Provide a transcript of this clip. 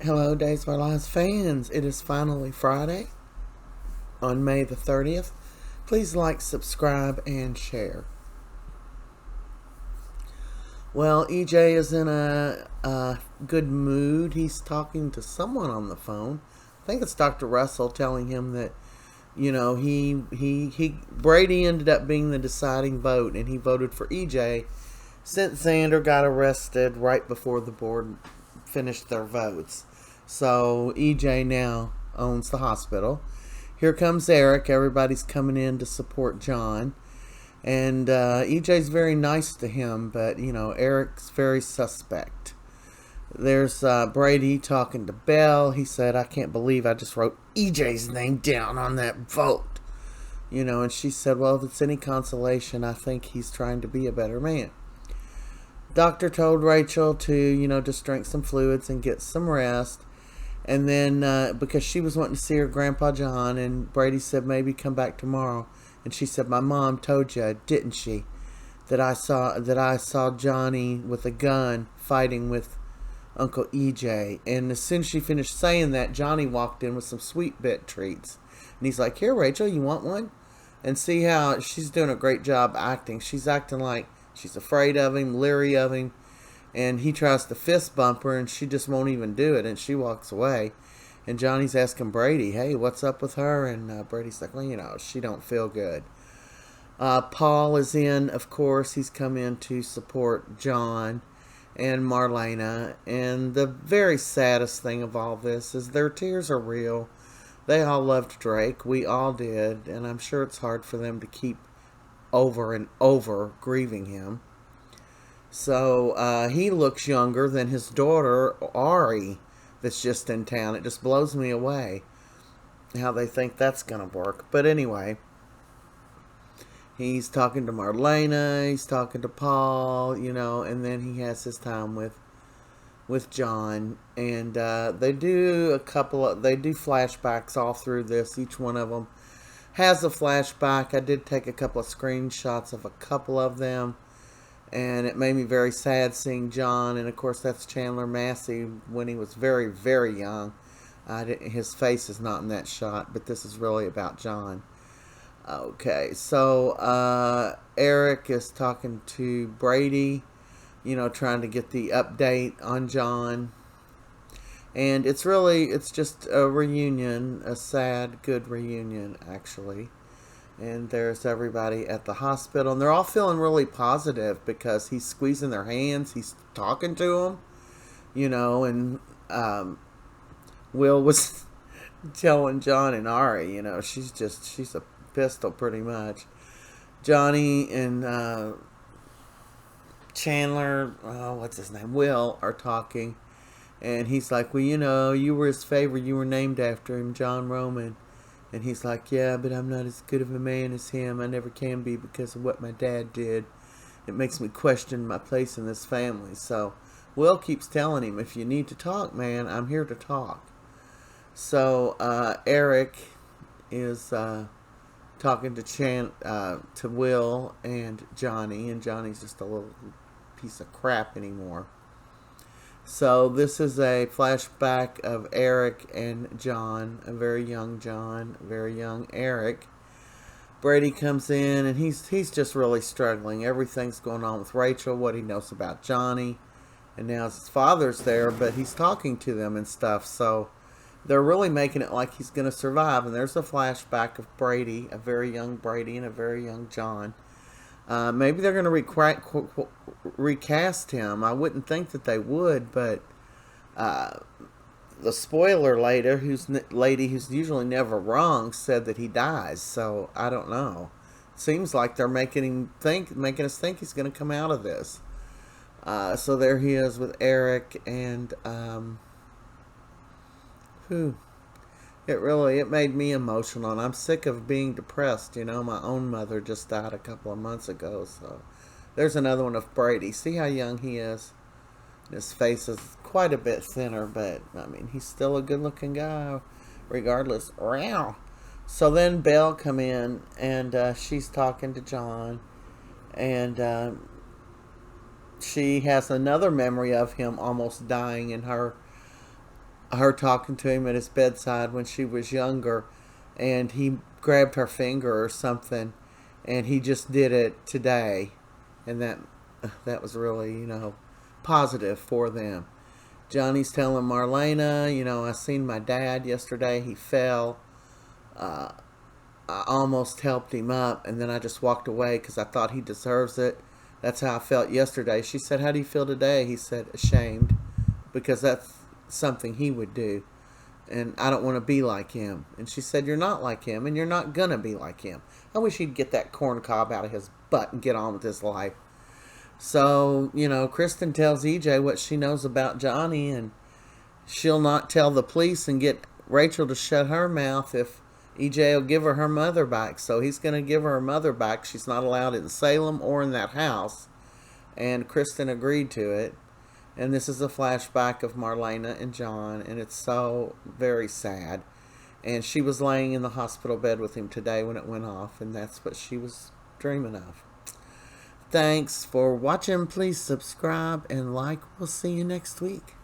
Hello, Days of Our Lives fans. It is finally Friday on May the 30th. Please like, subscribe, and share. Well, EJ is in a good mood. He's talking to someone on the phone. I think it's Dr. Russell telling him that, Brady ended up being the deciding vote, and he voted for EJ since Xander got arrested right before the board finished their votes. So EJ now owns the hospital. Here comes Eric. Everybody's coming in to support John. And EJ's very nice to him, but, Eric's very suspect. There's Brady talking to Belle. He said, I can't believe I just wrote EJ's name down on that vote. And she said, well, if it's any consolation, I think he's trying to be a better man. Doctor told Rachel to, just drink some fluids and get some rest. And then, because she was wanting to see her Grandpa John, and Brady said, maybe come back tomorrow. And she said, my mom told you, didn't she, that I saw Johnny with a gun fighting with Uncle EJ. And as soon as she finished saying that, Johnny walked in with some sweet bit treats. And he's like, here, Rachel, you want one? And see how she's doing a great job acting. She's acting like she's afraid of him, leery of him. And he tries to fist bump her, and she just won't even do it, and she walks away. And Johnny's asking Brady, hey, what's up with her? And Brady's like, well, she don't feel good. Paul is in, of course. He's come in to support John and Marlena. And the very saddest thing of all this is their tears are real. They all loved Drake. We all did. And I'm sure it's hard for them to keep over and over grieving him. So he looks younger than his daughter, Ari, that's just in town. It just blows me away how they think that's going to work. But anyway, he's talking to Marlena, he's talking to Paul, and then he has his time with John. And they do flashbacks all through this. Each one of them has a flashback. I did take a couple of screenshots of a couple of them. And it made me very sad seeing John. And, of course, that's Chandler Massey when he was very, very young. His face is not in that shot, but this is really about John. Okay, so Eric is talking to Brady, trying to get the update on John. And it's just a reunion, a sad, good reunion, actually. And there's everybody at the hospital. And they're all feeling really positive because he's squeezing their hands. He's talking to them, And Will was telling John and Ari, she's a pistol pretty much. Johnny and Chandler, what's his name? Will are talking. And he's like, well, you were his favorite. You were named after him, John Roman. And he's like, yeah, but I'm not as good of a man as him. I never can be because of what my dad did. It makes me question my place in this family. So Will keeps telling him, if you need to talk, man, I'm here to talk. So Eric is talking to Will and Johnny. And Johnny's just a little piece of crap anymore. So this is a flashback of Eric and John, a very young John, a very young Eric. Brady comes in and he's just really struggling. Everything's going on with Rachel, what he knows about Johnny. And now his father's there, but he's talking to them and stuff. So they're really making it like he's going to survive. And there's a flashback of Brady, a very young Brady and a very young John. Maybe they're going to recast him. I wouldn't think that they would, but the spoiler lady who's usually never wrong said that he dies. So I don't know. Seems like they're making us think he's going to come out of this. So there he is with Eric and It made me emotional, and I'm sick of being depressed. My own mother just died a couple of months ago, so there's another one of Brady. See how young he is? His face is quite a bit thinner, but, he's still a good-looking guy, regardless. So then Belle come in, and she's talking to John, and she has another memory of him almost dying in her her talking to him at his bedside when she was younger, and he grabbed her finger or something, and he just did it today, and that was really, positive for them. Johnny's telling Marlena, I seen my dad yesterday. He fell. I almost helped him up, and then I just walked away because I thought he deserves it. That's how I felt yesterday. She said, how do you feel today? He said, ashamed, because that's something he would do. And I don't want to be like him. And she said, you're not like him, and you're not going to be like him. I wish he'd get that corn cob out of his butt and get on with his life. So, Kristin tells EJ what she knows about Johnny, and she'll not tell the police and get Rachel to shut her mouth if EJ will give her mother back. So he's going to give her mother back. She's not allowed in Salem or in that house. And Kristin agreed to it. And this is a flashback of Marlena and John, and it's so very sad. And she was laying in the hospital bed with him today when it went off, and that's what she was dreaming of. Thanks for watching. Please subscribe and like. We'll see you next week.